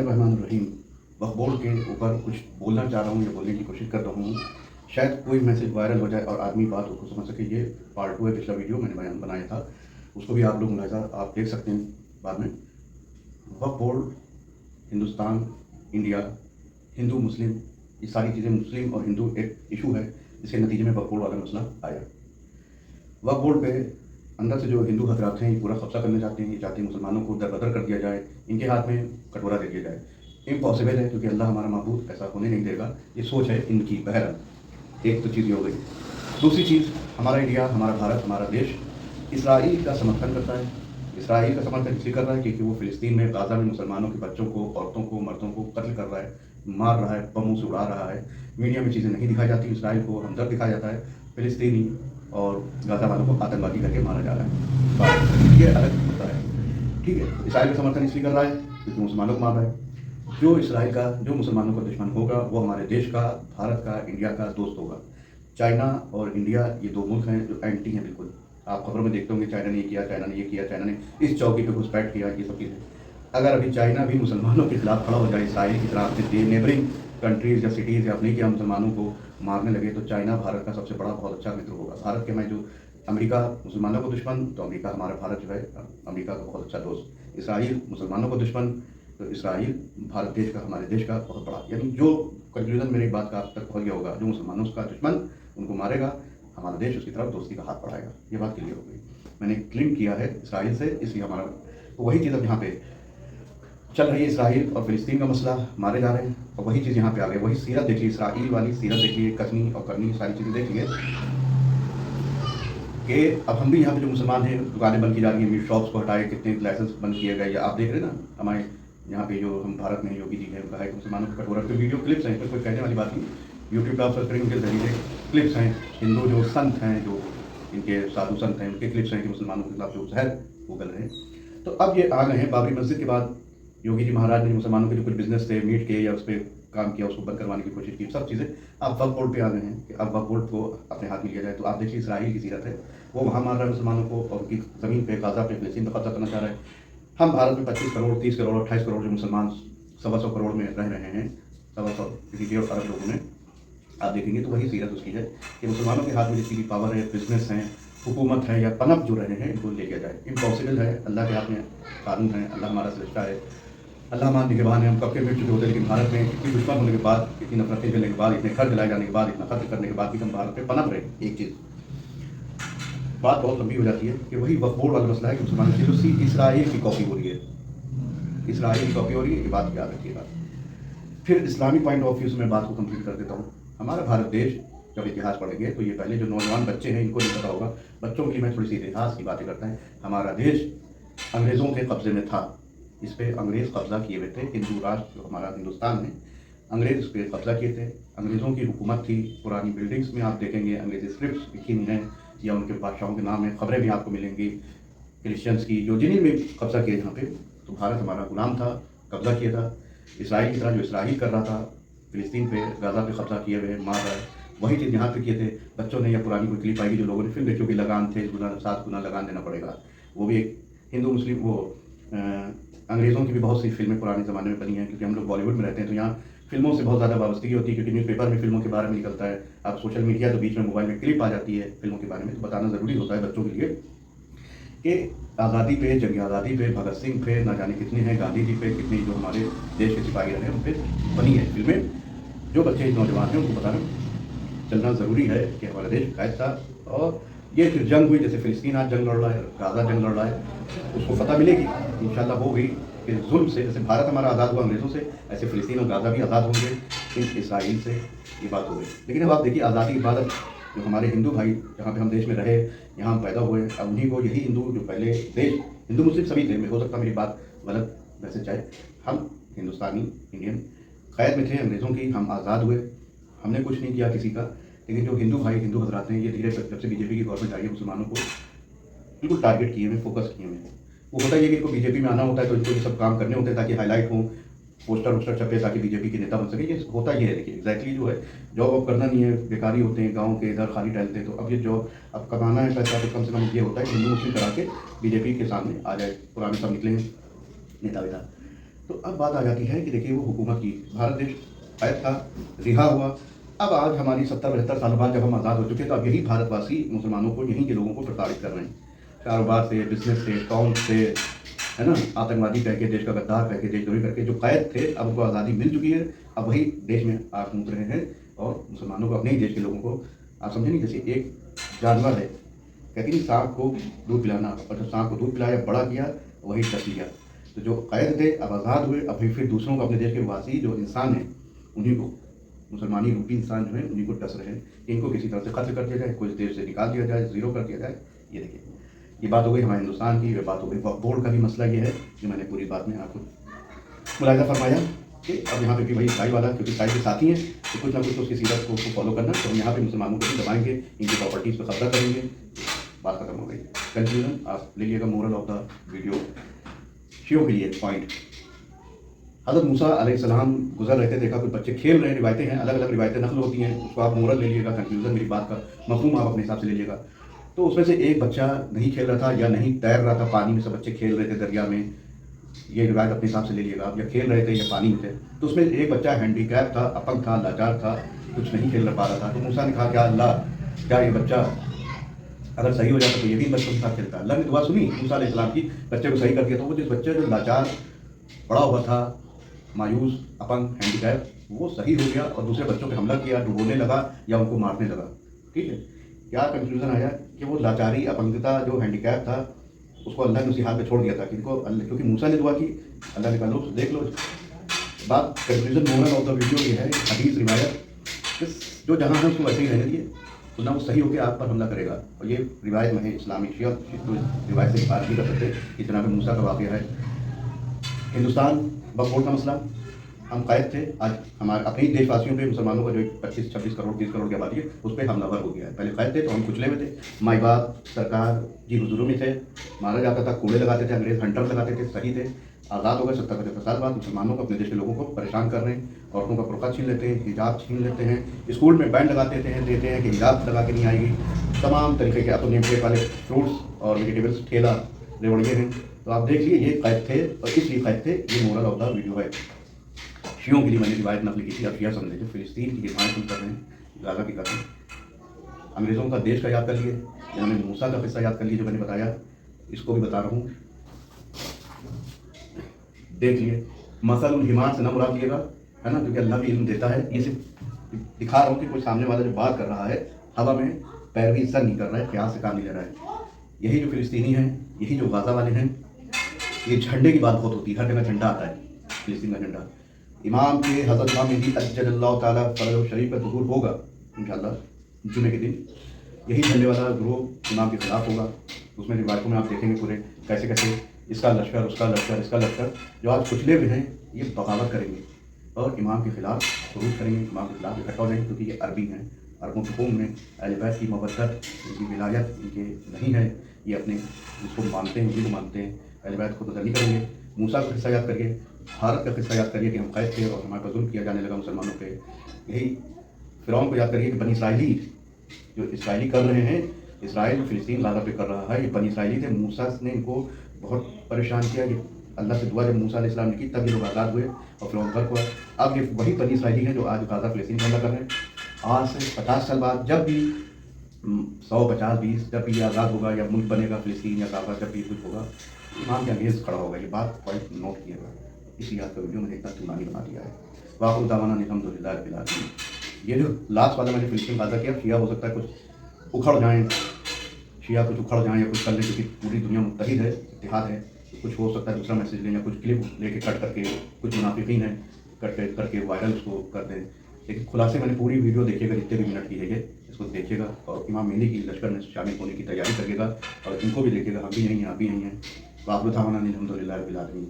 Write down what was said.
रहमानुर्रहीम। वक्फ board के ऊपर कुछ बोलना चाह रहा हूँ या बोलने की कोशिश कर रहा हूँ। शायद कोई मैसेज वायरल हो जाए और आदमी बात उसको समझ सके। ये पार्ट 2 है, पिछला वीडियो मैंने बयान बनाया था, उसको भी आप लोग मुलाहिज़ा आप देख सकते हैं बाद में। वक्फ बोर्ड, हिंदुस्तान, इंडिया, हिंदू मुस्लिम, ये सारी चीज़ें मुस्लिम और हिंदू एक इशू है जिसके नतीजे में वक्फ बोर्ड वाला मसला आया। वक्फ बोर्ड पे अंदर से जो हिंदू हजरात हैं ये पूरा कब्जा करना चाहते हैं। ये चाहते हैं मुसलमानों को दरबदर कर दिया जाए, इनके हाथ में कटोरा दे दिया जाए। इम्पॉसिबल है, क्योंकि अल्लाह हमारा माबूद ऐसा होने नहीं देगा। ये सोच है इनकी। बहरहाल एक तो चीज़ ये हो गई। दूसरी चीज़, हमारा इंडिया, हमारा भारत, हमारा देश इसराइल का समर्थन करता है। इसराइल का समर्थन इसलिए कर रहा है क्योंकि वो फ़िलिस्तीन में, गाज़ा में मुसलमानों के बच्चों को, औरतों को, मर्दों को कत्ल कर रहा है, मार रहा है, बमों से उड़ा रहा है। मीडिया में चीज़ें नहीं दिखाई जाती। इसराइल को हमदर्द दिखाया जाता है, फ़िलिस्तीनी और गाज़ा वालों को आतंकवादी करके मारा जा रहा है। बात ये अलग होता है। ठीक है, इसराइल का समर्थन इसलिए कर रहा है क्योंकि मुसलमानों को मार रहा है। जो मुसलमानों का दुश्मन होगा वो हमारे देश का, भारत का, इंडिया का दोस्त होगा। चाइना और इंडिया ये दो मुल्क हैं जो एंटी हैं बिल्कुल। आप खबरों में देखते होंगे चाइना ने ये किया, चाइना ने ये किया, चाइना ने इस चौकी पे घुसपैठ किया, ये सब चीज़ें। अगर अभी चाइना भी मुसलमानों के खिलाफ खड़ा हो जाए इसराइल की तरह, अपने नेबरिंग कंट्रीज़ या सिटीज़ या अपने क्या मुसलमानों को मारने लगे, तो चाइना भारत का सबसे बड़ा बहुत अच्छा मित्र होगा। भारत के में जो अमेरिका मुसलमानों को दुश्मन, तो अमेरिका हमारा भारत जो है अमेरिका का बहुत अच्छा दोस्त। इसराइल मुसलमानों को दुश्मन, तो इसराइल भारत देश का, हमारे देश का बहुत बड़ा। यानी जो कंक्लूजन मेरी बात का आप तक पहुँच गया होगा, जो मुसलमानों का दुश्मन उनको मारेगा, हमारा देश उसकी तरफ दोस्ती का हाथ बढ़ाएगा। ये बात क्लियर हो गई। मैंने क्लिन किया है इसराइल से, इसलिए हमारा तो वही चीज़ अब यहाँ पे चल रही है। इसराइल और फ़िलिस्तीन का मसला, मारे जा रहे हैं, और वही चीज़ यहाँ पे आ गई। वही सीरत देखिए, इसराइल वाली सीरत देखिए, कसनी और करनी सारी चीज़ें देखिए कि अब हम भी यहाँ पे जो मुसलमान हैं, दुकानें बंद की जा रही हैं, मीट शॉप्स को हटाए, कितने लाइसेंस बंद किए गए। या आप देख रहे हैं ना, हमारे यहाँ पे जो हम भारत में योगी जी हैं, उनका है कि मुसलमानों को कटोरा के वीडियो क्लिप्स हैं, इसमें कोई कहने वाली बात नहीं। यूट्यूब पर आप सर्च करेंगे, उनके जरिए क्लिप्स हैं। हिंदू जो संत हैं, जो इनके साधु संत हैं, उनके क्लिप्स हैं कि मुसलमानों के खिलाफ जो जहर वो गल रहे हैं। तो अब ये आ गए हैं बाबरी मस्जिद के बाद। योगी जी महाराज ने मुसलमानों के जो कुछ बिजनेस थे मीट के, या उस पर काम किया, उसको बंद करवाने की कोशिश की, सब चीज़ें अब वक्फ बोर्ड पे आ गए हैं कि अब वक्फ बोर्ड को अपने हाथ में लिया जाए। तो आप देखिए इसराइल की सीरत है, वो वहाँ मार रहा है मुसलमानों को, और उनकी ज़मीन पे, गाज़ा पे, फ़िलिस्तीन पे कब्जा करना चाह रहा है। हम भारत में 25 करोड़, 30 करोड़, 28 करोड़ जो मुसलमान 125 करोड़ में रह रहे हैं, 125 किसी और अरब लोगों में, आप देखेंगे तो वही सीरत उसकी है कि मुसलमानों के हाथ में जितनी भी पावर है, बिजनेस है, हुकूमत है, या पनप जो रहे हैं, इनको ले लिया जाए। इम्पॉसिबल है। अल्लाह के हाथ में कानून है, अल्लाह हमारा सृष्टा है, अल्लाह हमारे निगहबान है। हम कब के मिट चुके होते हैं, लेकिन भारत में इतनी दुश्मन होने के बाद, इतनी नफरतें झेलने के बाद, इतने घर जलाए जाने के बाद, इतना खत्म करने के बाद भी हम भारत पे पनप रहे। एक चीज़ बात बहुत लंबी हो जाती है कि वही वक्फ बोर्ड वाला मसला है कि मुसलमान की दूसरी इसराइल की कॉपी हो रही है, इसराइल की कॉपी हो रही है। ये बात याद रखिएगा। फिर इस्लामी पॉइंट ऑफ व्यू से मैं बात को कंप्लीट कर देता हूँ। हमारा भारत देश जब इतिहास पढ़ेंगे तो ये पहले जो नौजवान बच्चे हैं इनको नहीं पता होगा, बच्चों के लिए मैं थोड़ी सी इतिहास की बातें करता है। हमारा देश अंग्रेज़ों के कब्ज़े में था, इस पर अंग्रेज़ कब्ज़ा किए हुए थे। हिंदू राष्ट्र जो हमारा हिंदुस्तान है, अंग्रेज़ इस पर कब्ज़ा किए थे। अंग्रेज़ों की हुकूमत थी। पुरानी बिल्डिंग्स में आप देखेंगे अंग्रेज़ी स्क्रिप्ट लिखी हुई हैं, या उनके बादशाहों के नाम है, खबरें भी आपको मिलेंगी क्रिश्चियंस की, जो जिन्हीं में कब्ज़ा किया यहाँ पे। तो भारत हमारा गुलाम था, कब्ज़ा किया था। इसराइल की तरह जो इसराइल कर रहा था, फ़िलिस्तीन पे, गाज़ा पे कब्ज़ा किए हुए, मार रहा है, वही चीज़ यहाँ पे किए थे। बच्चों ने, या पुरानी कोई क्लिप आएगी जो लोगों ने फिल्म देखी होगी, लगान थे, 7 गुना लगान देना पड़ेगा। वो भी एक हिंदू मुस्लिम वो अंग्रेज़ों की भी बहुत सी फिल्में पुराने ज़माने में बनी हैं, क्योंकि हम लोग बॉलीवुड में रहते हैं तो यहाँ फिल्मों से बहुत ज़्यादा वाबस्तगी होती है, क्योंकि न्यूज़पेपर में फिल्मों के बारे में निकलता है। आप सोशल मीडिया तो बीच में मोबाइल में क्लिप आ जाती है फिल्मों के बारे में, तो बताना ज़रूरी होता है बच्चों के लिए कि आज़ादी पे, जंग आज़ादी पे, भगत सिंह पे, ना जाने कितने हैं, गांधी जी पे, कितने जो हमारे देश के सिपाही रहे उन पर बनी है फिल्में। जो बच्चे नौजवान हैं उनको बताना चलना ज़रूरी है कि हमारा देश कैद था, और ये फिर जंग हुई, जैसे फ़िलिस्तीन आज जंग लड़ रहा है, गाज़ा जंग लड़ रहा है, उसको फ़तह मिलेगी इंशाल्लाह। वो भी फिर जुल्म से, जैसे भारत हमारा आज़ाद हुआ अंग्रेज़ों से, ऐसे फ़िलिस्तीन और गाज़ा भी आज़ाद होंगे इन इसराइल से। ये बात हो गई। लेकिन अब आप देखिए आज़ादी के बाद अब जो हमारे हिंदू भाई जहाँ पे हम देश में रहे, यहाँ हम पैदा हुए, अब उन्हीं को, यही हिंदू जो पहले देश, हिंदू मुस्लिम सभी थे, हो सकता मेरी बात गलत वैसे चाहे, हम हिंदुस्तानी इंडियन कैद में थे अंग्रेज़ों की, हम आज़ाद हुए, हमने कुछ नहीं किया किसी का। लेकिन जो हिंदू भाई, हिंदू हजरात हैं, ये धीरे जब से बीजेपी की गवर्नमेंट आई है, मुसलमानों को बिल्कुल टारगेट किए हुए, फोकस किए हुए हैं। वो होता ही है कि इनको बीजेपी में आना होता है, तो इनको ये सब काम करने होते हैं ताकि हाईलाइट हों, पोस्टर वोस्टर छपे, ताकि बीजेपी के नेता बन सके। ये होता ही है। देखिए एग्जैक्टली जो है, जॉब अब करना नहीं है, बेकारी होते हैं, गाँव के इधर खाली टहलते हैं, तो अब ये जॉब अब कमाना है पैसा, तो कम से कम ये होता है कि हिंदू मुस्लिम करा के बीजेपी के सामने आ जाए। पुराने सब निकले हैं नेता वेता। तो अब बात आ जाती है कि देखिए वो हुकूमत की, भारत देश कैद था, रिहा हुआ। अब आज हमारी 70-72 साल बाद जब हम आज़ाद हो चुके तो अब यही भारतवासी मुसलमानों को, यहीं के लोगों को प्रताड़ित कर रहे हैं, कारोबार से, बिजनेस से, टॉन्ट से, है ना, आतंकवादी कह के, देश का गद्दार कह के, देशद्रोही करके जो कैद थे, अब उनको आज़ादी मिल चुकी है। अब वही देश में आग मूत रहे हैं और मुसलमानों को, अपने ही देश के लोगों को, आप समझे नहीं, जैसे एक जानवर है, कहती नहीं सांप को दूध पिलाना, और जब सांप को दूध पिलाया, बड़ा किया, वही डस लिया। तो जो कैद थे अब आज़ाद हुए, अब फिर दूसरों को, अपने देश के वासी जो इंसान हैं उन्हीं को, मुसलमानी रूपी इंसान जो है उन्हीं को डस रहे हैं। इनको किसी तरह से खत्म कर दिया जाए, कुछ देर से निकाल दिया जाए, ज़ीरो कर दिया जाए। ये देखिए, ये बात हो गई हमारे हिंदुस्तान की। ये बात हो गई वक्फ बोर्ड का भी मसला ये है कि मैंने पूरी बात में आपको मुलाहिजा फरमाया कि अब यहाँ पे भी वही इसाई वाला, क्योंकि इसाई के साथी हैं तो कुछ ना कुछ तो उसकी सीरत को फॉलो करना। तो हम यहाँ पे मुसलमानों को भी दबाएंगे, इनकी प्रॉपर्टीज़ पर कब्जा करेंगे, बात खत्म हो गई। कंक्लूजन आप ले लीजिएगा, मोरल ऑफ द वीडियो, शियों के लिए पॉइंट। हज़रत मूसा अलैहिस्सलाम गुजर रहे थे, देखा कुछ बच्चे खेल रहे हैं, रिवायतें हैं, अलग अलग रिवायतें नकल होती हैं, उसको आप मोरल ले लीजिएगा, कंक्लूजन मेरी बात का मफहूम आप अपने हिसाब से ले लीजिएगा। तो उसमें से एक बच्चा नहीं खेल रहा था या नहीं तैर रहा था पानी में, सब बच्चे खेल रहे थे दरिया में, ये रिवायत अपने हिसाब से ले लीजिएगा आप, या खेल रहे थे या पानी में थे। तो उसमें एक बच्चा हैंडीकैप था, अपंग था, लाचार था, कुछ नहीं खेल पा रहा था। तो मूसा ने कहा क्या अल्लाह, क्या ये बच्चा अगर सही हो जाता तो ये भी बच्चों के साथ खेलता। अल्लाह ने दुआ सुनी मूसा अलैहिस्सलाम की, बच्चे को सही कर दिया। तो वो जिस बच्चे जो लाचार पड़ा हुआ था, मायूस, अपंग, हैंडीकैप, वो सही हो गया और दूसरे बच्चों पे हमला किया, डुबोने लगा या उनको मारने लगा। ठीक है, क्या कंक्लूजन आया कि वो लाचारी, अपंगता, जो हैंडीकैप था, उसको अल्लाह ने उसी हाथ में छोड़ दिया था, क्योंकि मूसा ने दुआ की, अल्लाह ने कहा लो देख लो। बात conclusion moral of the video ये है, हदीस रिवायत जो जहाँ है उसको वैसे ही रहने दिए, तो ना वो सही होकर आप पर हमला करेगा। और ये रिवायत में है, इस्लामिक शिया तो रिवायत से बात नहीं कर सकते कि जनाब मूसा का वाक़या है। हिंदुस्तान वक्फ बोर्ड का मसला, हम कैद थे, आज हमारे अपने ही देशवासियों पे, मुसलमानों का जो 25-26 करोड़ 30 करोड़ की आबादी है उस पर हमलावर हो गया है। पहले कैद थे तो हम कुचले हुए थे, माई बाप सरकार जी हुजूरों में थे, मारा जाता था, कूड़े लगाते थे, अंग्रेज हंटर लगाते थे, सही थे। आज़ाद हो गए 70-75 साल बाद, मुसलमानों को, अपने देश के लोगों को परेशान कर रहे हैं। औरतों का बुर्का छीन लेते हैं, हिजाब छीन लेते हैं, स्कूल में बैन लगा देते हैं कि हिजाब लगा के नहीं आएगी, तमाम तरीके के। अब तो नेम प्लेट वाले फ्रूट्स और वेजिटेबल्स ठेला रेवड़िए हैं। तो आप देख लिए ये कैद थे और इसलिए कैद थे। ये मोरल ऑफ द वीडियो है। शियों के लिए मैंने रिवायत नकल की थी, अब शिया समझे, जो फिलिस्तीन की हिमायत कर रहे हैं, गाज़ा की कर रहे हैं। अंग्रेज़ों का देश का याद कर लिए, जिन्होंने मूसा का किस्सा याद कर लिए जो मैंने बताया, इसको भी बता रहा हूँ, देख लिए। मसल हिमार से न मुराद लिएगा, है ना, क्योंकि अल्लाह भी इल्म देता है। ये सिर्फ दिखा रहा हूँ कि कोई सामने वाला जो बात कर रहा है हवा में पैरवी सर नहीं कर रहा है, प्यास से काम नहीं ले रहा है। यही जो फिलिस्तीनी हैं, यही जो गाज़ा वाले हैं, ये झंडे की बात बहुत होती है, हर जगह झंडा आता है, फिलिस्तीन का झंडा। इमाम के हज़रत इमाम मेहदी अज्जलल्लाहु ताला फ़रज़ शरीफ का ज़ुहूर होगा इंशाअल्लाह जुमे के दिन। यही झंडे वाला ग्रोह इमाम के खिलाफ होगा। उसमें रिवायतों में आप देखेंगे पूरे कैसे कैसे इसका लश्कर, उसका लश्कर, इसका लश्कर, जो आज कुचले हुए हैं, ये बगावत करेंगे और इमाम के खिलाफ खरूज करेंगे, इमाम के खिलाफ इकट्ठा हो जाएंगे, क्योंकि ये अरबी हैं। अरबों के कौम में अहले बैत की मोहब्बत, इनकी विलायत इनके नहीं है, ये अपने जिसको मानते हैं उसी को मानते हैं, अहले बैत को तो नहीं करेंगे। मूसा का किस्सा याद करिए, भारत का किस्सा याद करिए कि हम कैद थे और हमारे पर जुल्म किया जाने लगा मुसलमानों पे। यही फ़िरौन को याद करिए कि बनी इसराइली जो इसराइली कर रहे हैं, इसराइल फ़िलिस्तीन गाज़ा पे कर रहा है, ये बनी इसराइली थे। मूसा ने इनको बहुत परेशान किया। ये अल्लाह से दुआ जब मूसा अलैहिस्सलाम ने की, तब ये लोग आज़ाद हुए और फ़िरौन गर्क हुआ। अब ये वही बनी इसराइली हैं जो आज गाज़ा फ़िलिस्तीन हमला कर रहे हैं। आज से 50 साल बाद जब भी 100, 50, 20 जब भी ये आज़ाद होगा या मुल्क बनेगा फ़िलिस्तीन या गाज़ा, जब भी कुछ होगा, इमाम के अगेंस्ट खड़ा होगा। ये बात पॉइंट नोट किएगा, इसी आज का वीडियो मैंने इतना चुनानी बना दिया है। वाक़िअ दावाना अल्हम्दुलिल्लाह रब्बिल आलमीन। ये जो लास्ट वाला मैंने फ़िलिस्तीन गाज़ा किया, शिया हो सकता है कुछ उखड़ जाएँ, शिया कुछ उखड़ जाएँ या कुछ कर लें, क्योंकि पूरी दुनिया मुत्तहिद है, इत्तेहाद है। कुछ हो सकता है दूसरा मैसेज लें या कुछ क्लिप लेके कट करके, कुछ मुनाफिकीन हैं कट करके वायरल उसको कर दें। लेकिन खुलासे मैंने पूरी वीडियो देखिएगा, जितने भी मिनट की है इसको देखिएगा और इमाम मेहदी की लश्कर में शामिल होने की तैयारी करिएगा और इनको भी देखिएगा। हम भी यहीं हैं, आप भी यहीं हैं। वाक़िअ दावाना अल्हम्दुलिल्लाह रब्बिल आलमीन।